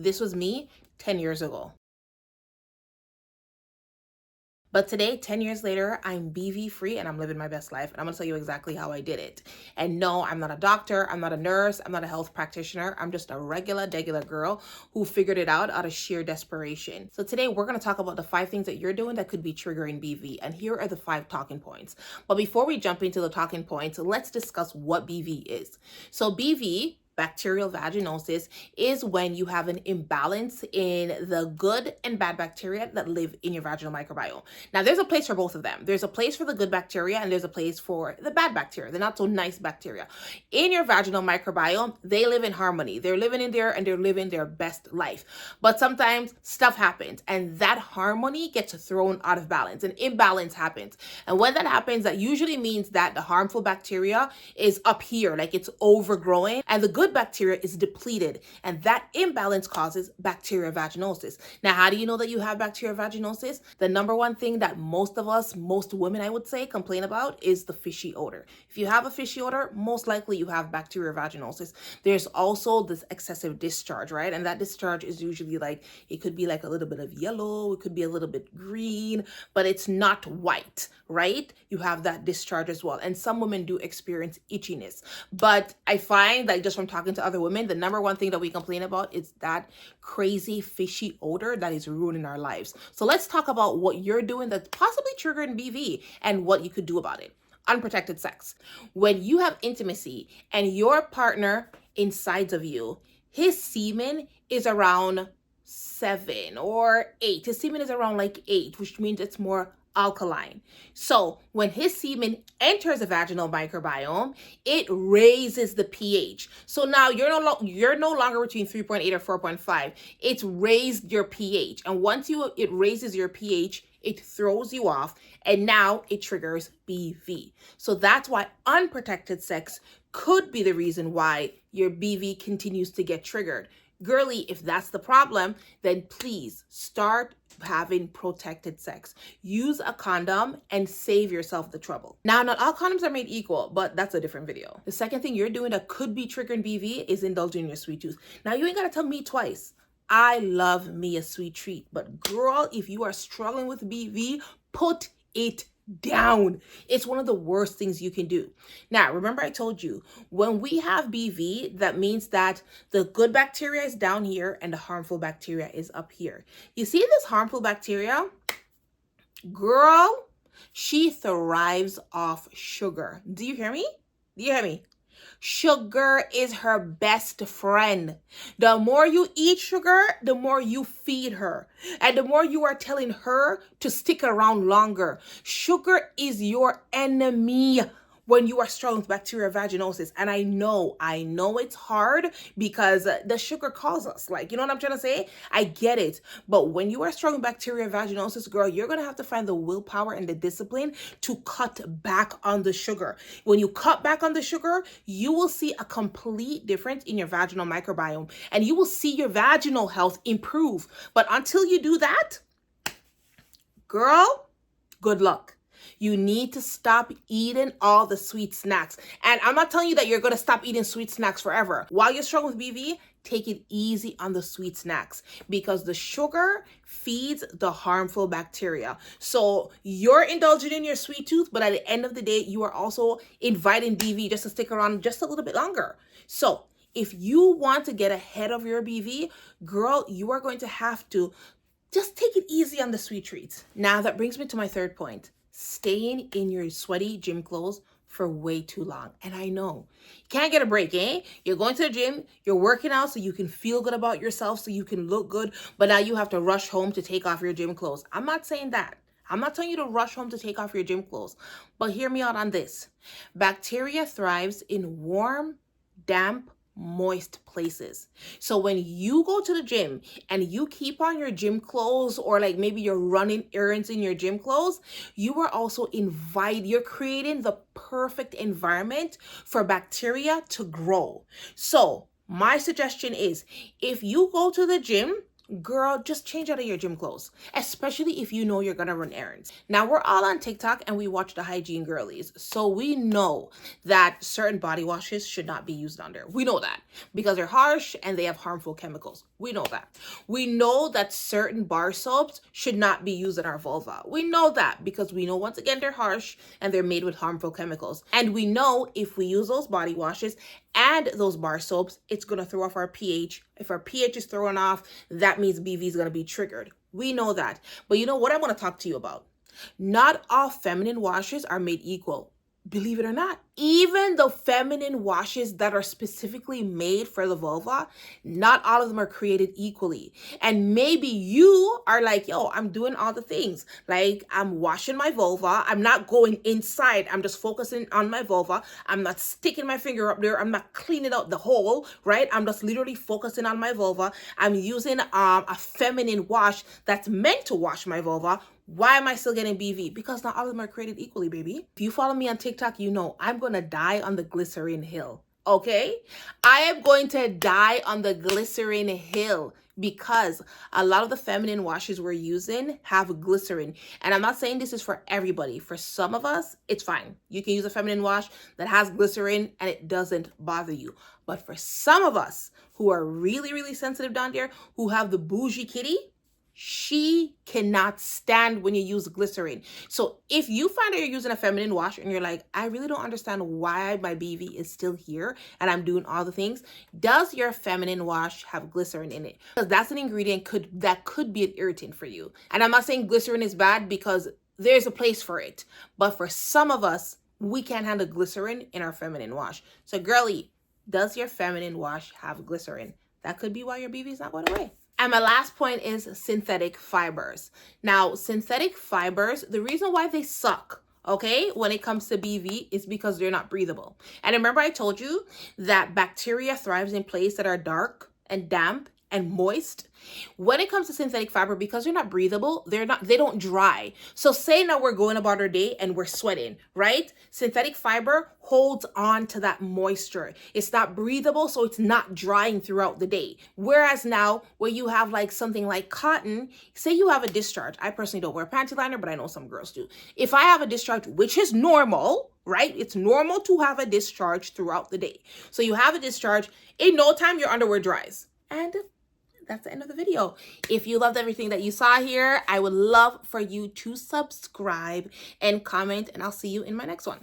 This was me 10 years ago. But today, 10 years later, I'm BV free and I'm living my best life. And I'm gonna tell you exactly how I did it. And no, I'm not a doctor, I'm not a nurse, I'm not a health practitioner. I'm just a regular girl who figured it out of sheer desperation. So today we're gonna talk about the 5 things that you're doing that could be triggering BV. And here are the 5 talking points. But before we jump into the talking points, let's discuss what BV is. So BV, bacterial vaginosis, is when you have an imbalance in the good and bad bacteria that live in your vaginal microbiome. Now, there's a place for both of them. There's a place for the good bacteria and there's a place for the bad bacteria, the not so nice bacteria. In your vaginal microbiome, they live in harmony. They're living in there and they're living their best life. But sometimes stuff happens and that harmony gets thrown out of balance. An imbalance happens. And when that happens, that usually means that the harmful bacteria is up here, like it's overgrowing, and the good bacteria is depleted, and that imbalance causes bacterial vaginosis. Now, how do you know that you have bacterial vaginosis? The number one thing that most of us, most women, I would say, complain about is the fishy odor. If you have a fishy odor, most likely you have bacterial vaginosis. There's also this excessive discharge, right? And that discharge is usually like, it could be like a little bit of yellow, it could be a little bit green, but it's not white, right? You have that discharge as well. And some women do experience itchiness. But I find that just from talking to other women, the number one thing that we complain about is that crazy fishy odor that is ruining our lives. So let's talk about what you're doing that's possibly triggering BV and what you could do about it. Unprotected sex. When you have intimacy and your partner insides of you, his semen is around 7 or 8. His semen is around like 8, which means it's more alkaline. So when his semen enters the vaginal microbiome, it raises the pH. So now you're no longer between 3.8 or 4.5. It's raised your pH. And once it raises your pH, it throws you off, and now it triggers BV. So that's why unprotected sex could be the reason why your BV continues to get triggered. Girly, if that's the problem, then please start having protected sex. Use a condom and save yourself the trouble. Now, not all condoms are made equal, but that's a different video. The second thing you're doing that could be triggering BV is indulging in your sweet tooth. Now, you ain't gotta tell me twice. I love me a sweet treat, but girl, if you are struggling with BV, put it down. It's one of the worst things you can do. Now, remember I told you, when we have BV, that means that the good bacteria is down here and the harmful bacteria is up here. You see this harmful bacteria? Girl, she thrives off sugar. Do you hear me? Do you hear me? Sugar is her best friend. The more you eat sugar, the more you feed her. And the more you are telling her to stick around longer. Sugar is your enemy when you are struggling with bacterial vaginosis. And I know it's hard because the sugar calls us. Like, you know what I'm trying to say? I get it. But when you are struggling with bacterial vaginosis, girl, you're going to have to find the willpower and the discipline to cut back on the sugar. When you cut back on the sugar, you will see a complete difference in your vaginal microbiome and you will see your vaginal health improve. But until you do that, girl, good luck. You need to stop eating all the sweet snacks. And I'm not telling you that you're going to stop eating sweet snacks forever. While you're struggling with BV, take it easy on the sweet snacks because the sugar feeds the harmful bacteria. So you're indulging in your sweet tooth, but at the end of the day, you are also inviting BV just to stick around just a little bit longer. So if you want to get ahead of your BV, girl, you are going to have to just take it easy on the sweet treats. Now that brings me to my third point. Staying in your sweaty gym clothes for way too long. And I know, you can't get a break, eh? You're going to the gym, you're working out so you can feel good about yourself, so you can look good, but now you have to rush home to take off your gym clothes. I'm not saying that. I'm not telling you to rush home to take off your gym clothes, but hear me out on this. Bacteria thrives in warm, damp, moist places. So when you go to the gym and you keep on your gym clothes, or like maybe you're running errands in your gym clothes, you are also you're creating the perfect environment for bacteria to grow. So my suggestion is, if you go to the gym, girl, just change out of your gym clothes, especially if you know you're gonna run errands. Now, we're all on TikTok and we watch the hygiene girlies, so we know that certain body washes should not be used under. We know that because they're harsh and they have harmful chemicals. We know that. We know that certain bar soaps should not be used in our vulva. We know that because we know, once again, they're harsh and they're made with harmful chemicals. And we know if we use those body washes and those bar soaps, it's going to throw off our pH. If our pH is thrown off, that means BV is going to be triggered. We know that. But you know what I want to talk to you about? Not all feminine washes are made equal. Believe it or not, even the feminine washes that are specifically made for the vulva, not all of them are created equally. And maybe you are like, yo, I'm doing all the things. Like, I'm washing my vulva. I'm not going inside. I'm just focusing on my vulva. I'm not sticking my finger up there. I'm not cleaning out the hole, right? I'm just literally focusing on my vulva. I'm using a feminine wash that's meant to wash my vulva. Why am I still getting BV? Because not all of them are created equally, baby. If you follow me on TikTok, you know I'm going to die on the glycerin hill, okay? I am going to die on the glycerin hill because a lot of the feminine washes we're using have glycerin. And I'm not saying this is for everybody. For some of us, it's fine. You can use a feminine wash that has glycerin and it doesn't bother you. But for some of us who are really, really sensitive down there, who have the bougie kitty, she cannot stand when you use glycerin. So if you find that you're using a feminine wash and you're like, I really don't understand why my BV is still here and I'm doing all the things, does your feminine wash have glycerin in it? Because that's an ingredient that could be an irritant for you. And I'm not saying glycerin is bad, because there's a place for it. But for some of us, we can't handle glycerin in our feminine wash. So girlie, does your feminine wash have glycerin? That could be why your BV is not going away. And my last point is synthetic fibers. Now, synthetic fibers, the reason why they suck, okay, when it comes to BV is because they're not breathable. And remember I told you that bacteria thrives in places that are dark and damp and moist. When it comes to synthetic fiber, because they're not breathable, they don't dry. So say now we're going about our day and we're sweating, right? Synthetic fiber holds on to that moisture. It's not breathable, so it's not drying throughout the day. Whereas now, where you have like something like cotton, say you have a discharge. I personally don't wear a panty liner, but I know some girls do. If I have a discharge, which is normal, right? It's normal to have a discharge throughout the day. So you have a discharge, in no time your underwear dries. And that's the end of the video. If you loved everything that you saw here, I would love for you to subscribe and comment, and I'll see you in my next one.